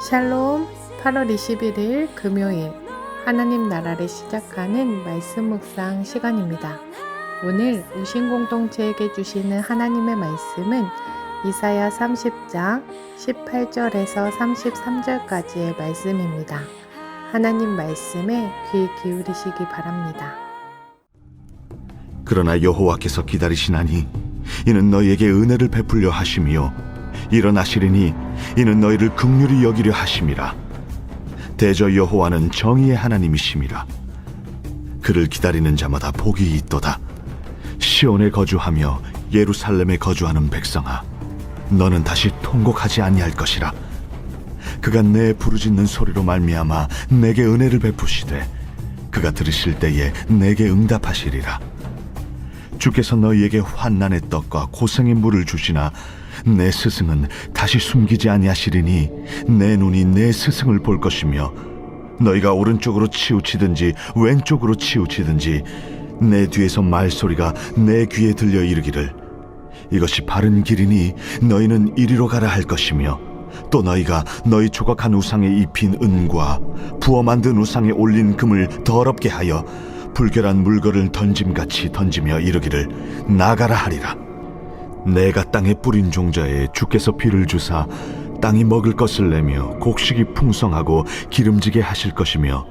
샬롬. 8월 21일 금요일 하나님 나라를 시작하는 말씀 묵상 시간입니다. 오늘 우신 공동체에게 주시는 하나님의 말씀은 이사야 30장 18절에서 33절까지의 말씀입니다. 하나님 말씀에 귀 기울이시기 바랍니다. 그러나 여호와께서 기다리시나니 이는 너희에게 은혜를 베풀려 하심이요 일어나시리니 이는 너희를 긍휼히 여기려 하심이라. 대저 여호와는 정의의 하나님이심이라. 그를 기다리는 자마다 복이 있도다. 시온에 거주하며 예루살렘에 거주하는 백성아, 너는 다시 통곡하지 아니할 것이라. 그가 내 부르짖는 소리로 말미암아 내게 은혜를 베푸시되 그가 들으실 때에 내게 응답하시리라. 주께서 너희에게 환난의 떡과 고생의 물을 주시나 내 스승은 다시 숨기지 아니하시리니 내 눈이 내 스승을 볼 것이며 너희가 오른쪽으로 치우치든지 왼쪽으로 치우치든지 내 뒤에서 말소리가 내 귀에 들려 이르기를 이것이 바른 길이니 너희는 이리로 가라 할 것이며 또 너희가 너희 조각한 우상에 입힌 은과 부어 만든 우상에 올린 금을 더럽게 하여 불결한 물건을 던짐같이 던지며 이르기를 나가라 하리라. 내가 땅에 뿌린 종자에 주께서 비를 주사 땅이 먹을 것을 내며 곡식이 풍성하고 기름지게 하실 것이며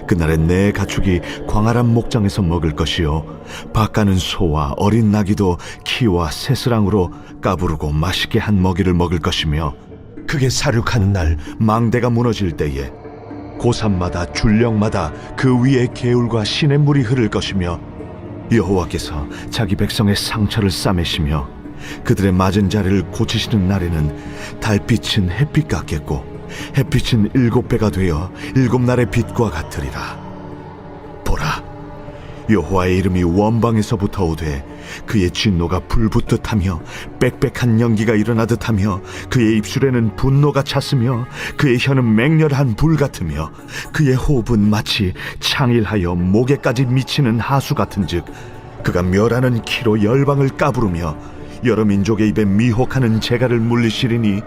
그날에 내 가축이 광활한 목장에서 먹을 것이요 밭가는 소와 어린 나귀도 키와 새스랑으로 까부르고 맛있게 한 먹이를 먹을 것이며 그게 사륙하는 날 망대가 무너질 때에 고산마다 줄령마다 그 위에 개울과 시냇물이 흐를 것이며 여호와께서 자기 백성의 상처를 싸매시며 그들의 맞은 자리를 고치시는 날에는 달빛은 햇빛 같겠고 햇빛은 7배가 되어 7날의 빛과 같으리라. 보라, 여호와의 이름이 원방에서부터 오되 그의 진노가 불붙듯 하며 빽빽한 연기가 일어나듯 하며 그의 입술에는 분노가 찼으며 그의 혀는 맹렬한 불 같으며 그의 호흡은 마치 창일하여 목에까지 미치는 하수 같은즉 그가 멸하는 키로 열방을 까부르며 여러 민족의 입에 미혹하는 재갈을 물리시리니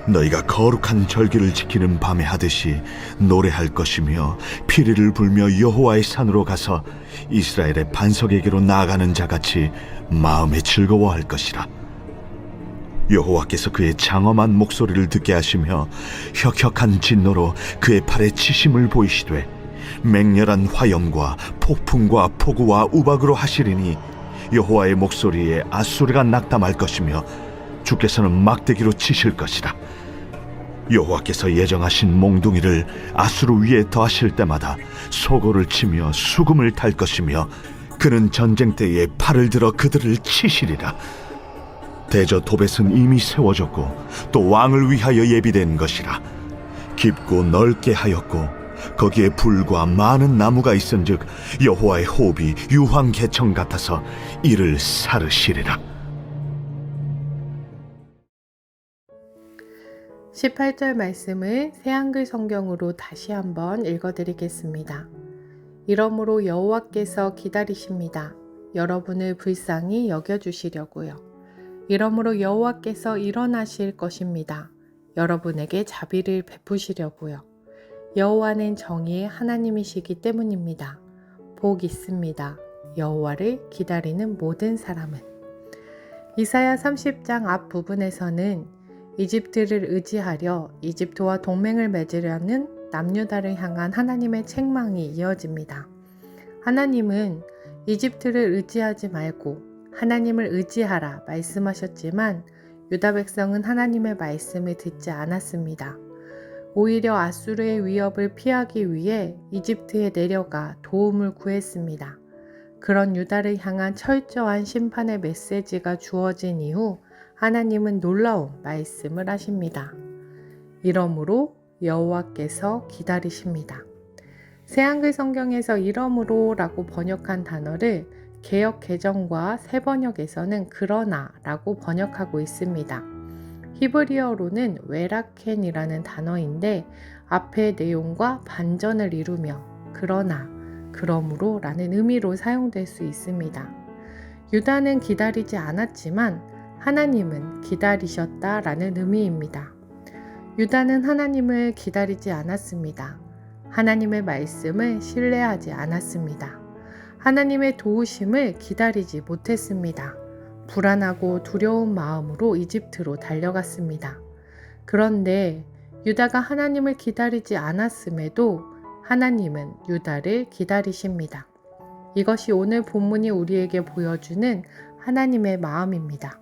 너희가 거룩한 절기를 지키는 밤에 하듯이 노래할 것이며 피리를 불며 여호와의 산으로 가서 이스라엘의 반석에게로 나아가는 자같이 마음에 즐거워할 것이라. 여호와께서 그의 장엄한 목소리를 듣게 하시며 혁혁한 진노로 그의 팔에 치심을 보이시되 맹렬한 화염과 폭풍과 폭우와 우박으로 하시리니 여호와의 목소리에 앗소리가 낙담할 것이며 주께서는 막대기로 치실 것이라. 여호와께서 예정하신 몽둥이를 아수르 위에 더하실 때마다 소고를 치며 수금을 탈 것이며 그는 전쟁 때에 팔을 들어 그들을 치시리라. 대저 도벳은 이미 세워졌고 또 왕을 위하여 예비된 것이라. 깊고 넓게 하였고 거기에 불과 많은 나무가 있은즉 여호와의 호흡이 유황 개청 같아서 이를 사르시리라. 18절 말씀을 새한글 성경으로 다시 한번 읽어드리겠습니다. 이러므로 여호와께서 기다리십니다. 여러분을 불쌍히 여겨주시려고요. 이러므로 여호와께서 일어나실 것입니다. 여러분에게 자비를 베푸시려고요. 여호와는 정의의 하나님이시기 때문입니다. 복 있습니다. 여호와를 기다리는 모든 사람은. 이사야 30장 앞부분에서는 이집트를 의지하려 이집트와 동맹을 맺으려는 남유다를 향한 하나님의 책망이 이어집니다. 하나님은 이집트를 의지하지 말고 하나님을 의지하라 말씀하셨지만 유다 백성은 하나님의 말씀을 듣지 않았습니다. 오히려 아수르의 위협을 피하기 위해 이집트에 내려가 도움을 구했습니다. 그런 유다를 향한 철저한 심판의 메시지가 주어진 이후 하나님은 놀라운 말씀을 하십니다. 이러므로 여호와께서 기다리십니다. 새한글 성경에서 이러므로 라고 번역한 단어를 개역 개정과 새 번역에서는 그러나 라고 번역하고 있습니다. 히브리어로는 웨라켄이라는 단어인데 앞의 내용과 반전을 이루며 그러나, 그러므로 라는 의미로 사용될 수 있습니다. 유다는 기다리지 않았지만 하나님은 기다리셨다라는 의미입니다. 유다는 하나님을 기다리지 않았습니다. 하나님의 말씀을 신뢰하지 않았습니다. 하나님의 도우심을 기다리지 못했습니다. 불안하고 두려운 마음으로 이집트로 달려갔습니다. 그런데 유다가 하나님을 기다리지 않았음에도 하나님은 유다를 기다리십니다. 이것이 오늘 본문이 우리에게 보여주는 하나님의 마음입니다.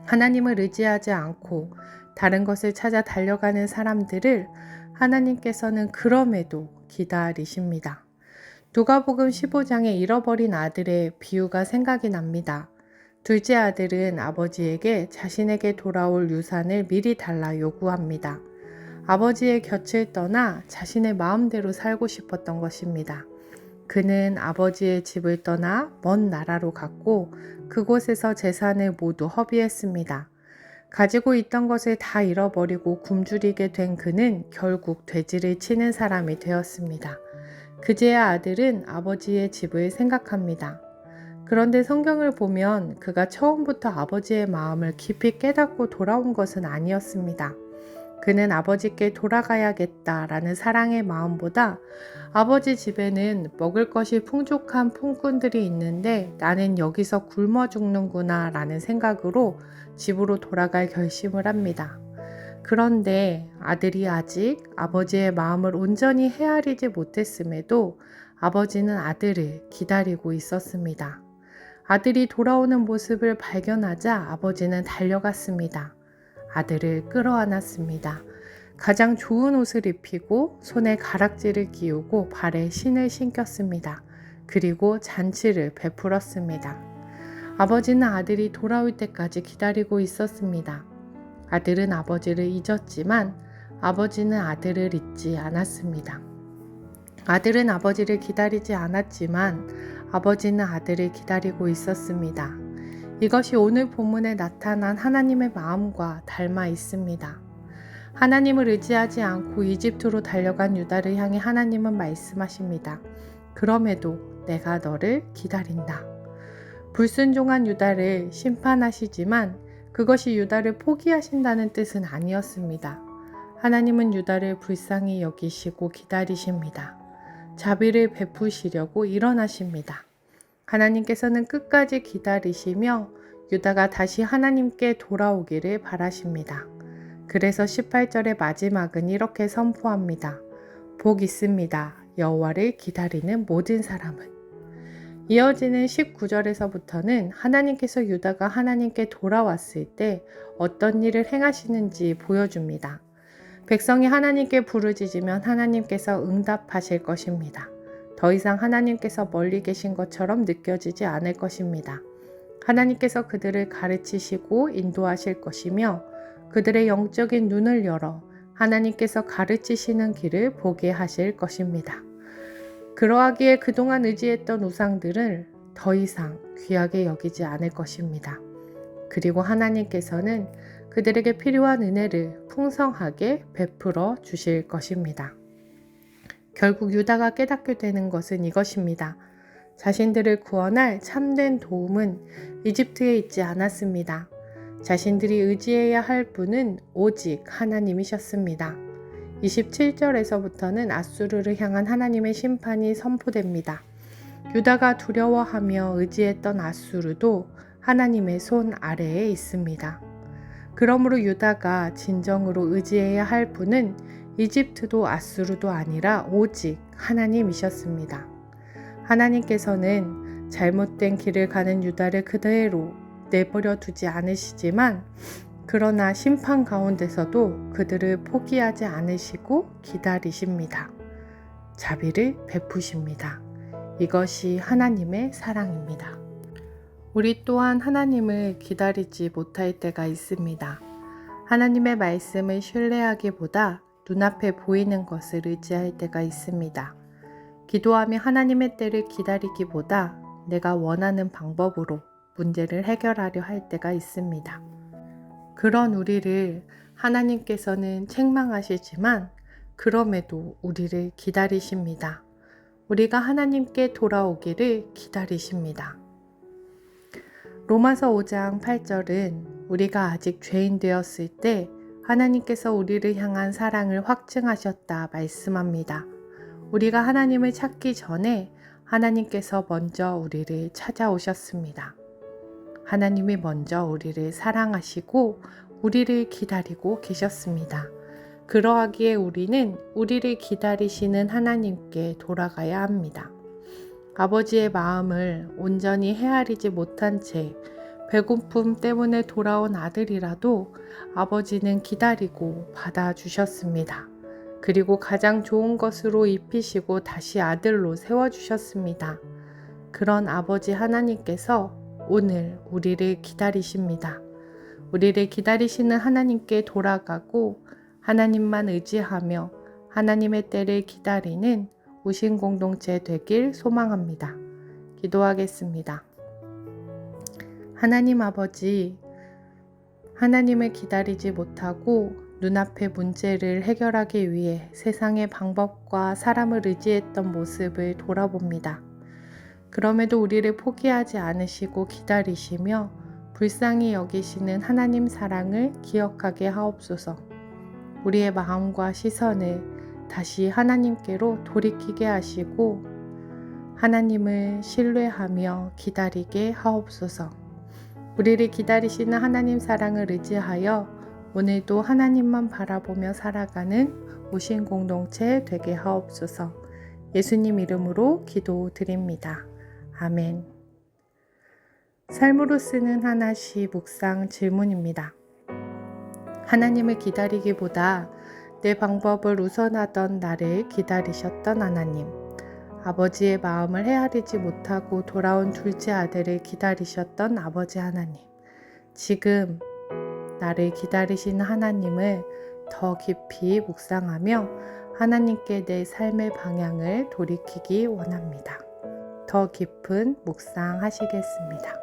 하나님을 의지하지 않고 다른 것을 찾아 달려가는 사람들을 하나님께서는 그럼에도 기다리십니다. 누가복음 15장에 잃어버린 아들의 비유가 생각이 납니다. 둘째 아들은 아버지에게 자신에게 돌아올 유산을 미리 달라 요구합니다. 아버지의 곁을 떠나 자신의 마음대로 살고 싶었던 것입니다. 그는 아버지의 집을 떠나 먼 나라로 갔고 그곳에서 재산을 모두 허비했습니다. 가지고 있던 것을 다 잃어버리고 굶주리게 된 그는 결국 돼지를 치는 사람이 되었습니다. 그제야 아들은 아버지의 집을 생각합니다. 그런데 성경을 보면 그가 처음부터 아버지의 마음을 깊이 깨닫고 돌아온 것은 아니었습니다. 그는 아버지께 돌아가야겠다라는 사랑의 마음보다 아버지 집에는 먹을 것이 풍족한 품꾼들이 있는데 나는 여기서 굶어 죽는구나 라는 생각으로 집으로 돌아갈 결심을 합니다. 그런데 아들이 아직 아버지의 마음을 온전히 헤아리지 못했음에도 아버지는 아들을 기다리고 있었습니다. 아들이 돌아오는 모습을 발견하자 아버지는 달려갔습니다. 아들을 끌어안았습니다. 가장 좋은 옷을 입히고 손에 가락지를 끼우고 발에 신을 신겼습니다. 그리고 잔치를 베풀었습니다. 아버지는 아들이 돌아올 때까지 기다리고 있었습니다. 아들은 아버지를 잊었지만 아버지는 아들을 잊지 않았습니다. 아들은 아버지를 기다리지 않았지만 아버지는 아들을 기다리고 있었습니다. 이것이 오늘 본문에 나타난 하나님의 마음과 닮아 있습니다. 하나님을 의지하지 않고 이집트로 달려간 유다를 향해 하나님은 말씀하십니다. 그럼에도 내가 너를 기다린다. 불순종한 유다를 심판하시지만 그것이 유다를 포기하신다는 뜻은 아니었습니다. 하나님은 유다를 불쌍히 여기시고 기다리십니다. 자비를 베푸시려고 일어나십니다. 하나님께서는 끝까지 기다리시며 유다가 다시 하나님께 돌아오기를 바라십니다. 그래서 18절의 마지막은 이렇게 선포합니다. 복 있습니다. 여호와를 기다리는 모든 사람은. 이어지는 19절에서부터는 하나님께서 유다가 하나님께 돌아왔을 때 어떤 일을 행하시는지 보여줍니다. 백성이 하나님께 부르짖으면 하나님께서 응답하실 것입니다. 더 이상 하나님께서 멀리 계신 것처럼 느껴지지 않을 것입니다. 하나님께서 그들을 가르치시고 인도하실 것이며 그들의 영적인 눈을 열어 하나님께서 가르치시는 길을 보게 하실 것입니다. 그러하기에 그동안 의지했던 우상들을 더 이상 귀하게 여기지 않을 것입니다. 그리고 하나님께서는 그들에게 필요한 은혜를 풍성하게 베풀어 주실 것입니다. 결국 유다가 깨닫게 되는 것은 이것입니다. 자신들을 구원할 참된 도움은 이집트에 있지 않았습니다. 자신들이 의지해야 할 분은 오직 하나님이셨습니다. 27절에서부터는 아수르를 향한 하나님의 심판이 선포됩니다. 유다가 두려워하며 의지했던 아수르도 하나님의 손 아래에 있습니다. 그러므로 유다가 진정으로 의지해야 할 분은 이집트도 아수르도 아니라 오직 하나님이셨습니다. 하나님께서는 잘못된 길을 가는 유다를 그대로 내버려 두지 않으시지만 그러나 심판 가운데서도 그들을 포기하지 않으시고 기다리십니다. 자비를 베푸십니다. 이것이 하나님의 사랑입니다. 우리 또한 하나님을 기다리지 못할 때가 있습니다. 하나님의 말씀을 신뢰하기보다 눈앞에 보이는 것을 의지할 때가 있습니다. 기도하며 하나님의 때를 기다리기보다 내가 원하는 방법으로 문제를 해결하려 할 때가 있습니다. 그런 우리를 하나님께서는 책망하시지만 그럼에도 우리를 기다리십니다. 우리가 하나님께 돌아오기를 기다리십니다. 로마서 5장 8절은 우리가 아직 죄인 되었을 때 하나님께서 우리를 향한 사랑을 확증하셨다 말씀합니다. 우리가 하나님을 찾기 전에 하나님께서 먼저 우리를 찾아오셨습니다. 하나님이 먼저 우리를 사랑하시고 우리를 기다리고 계셨습니다. 그러하기에 우리는 우리를 기다리시는 하나님께 돌아가야 합니다. 아버지의 마음을 온전히 헤아리지 못한 채 배고픔 때문에 돌아온 아들이라도 아버지는 기다리고 받아주셨습니다. 그리고 가장 좋은 것으로 입히시고 다시 아들로 세워주셨습니다. 그런 아버지 하나님께서 오늘 우리를 기다리십니다. 우리를 기다리시는 하나님께 돌아가고 하나님만 의지하며 하나님의 때를 기다리는 우신 공동체 되길 소망합니다. 기도하겠습니다. 하나님 아버지, 하나님을 기다리지 못하고 눈앞의 문제를 해결하기 위해 세상의 방법과 사람을 의지했던 모습을 돌아봅니다. 그럼에도 우리를 포기하지 않으시고 기다리시며 불쌍히 여기시는 하나님 사랑을 기억하게 하옵소서. 우리의 마음과 시선을 다시 하나님께로 돌이키게 하시고 하나님을 신뢰하며 기다리게 하옵소서. 우리를 기다리시는 하나님 사랑을 의지하여 오늘도 하나님만 바라보며 살아가는 오신 공동체 되게 하옵소서. 예수님 이름으로 기도드립니다. 아멘. 삶으로 쓰는 하나씩 묵상 질문입니다. 하나님을 기다리기보다 내 방법을 우선하던 나를 기다리셨던 하나님, 아버지의 마음을 헤아리지 못하고 돌아온 둘째 아들을 기다리셨던 아버지 하나님, 지금 나를 기다리시는 하나님을 더 깊이 묵상하며 하나님께 내 삶의 방향을 돌이키기 원합니다. 더 깊은 묵상하시겠습니다.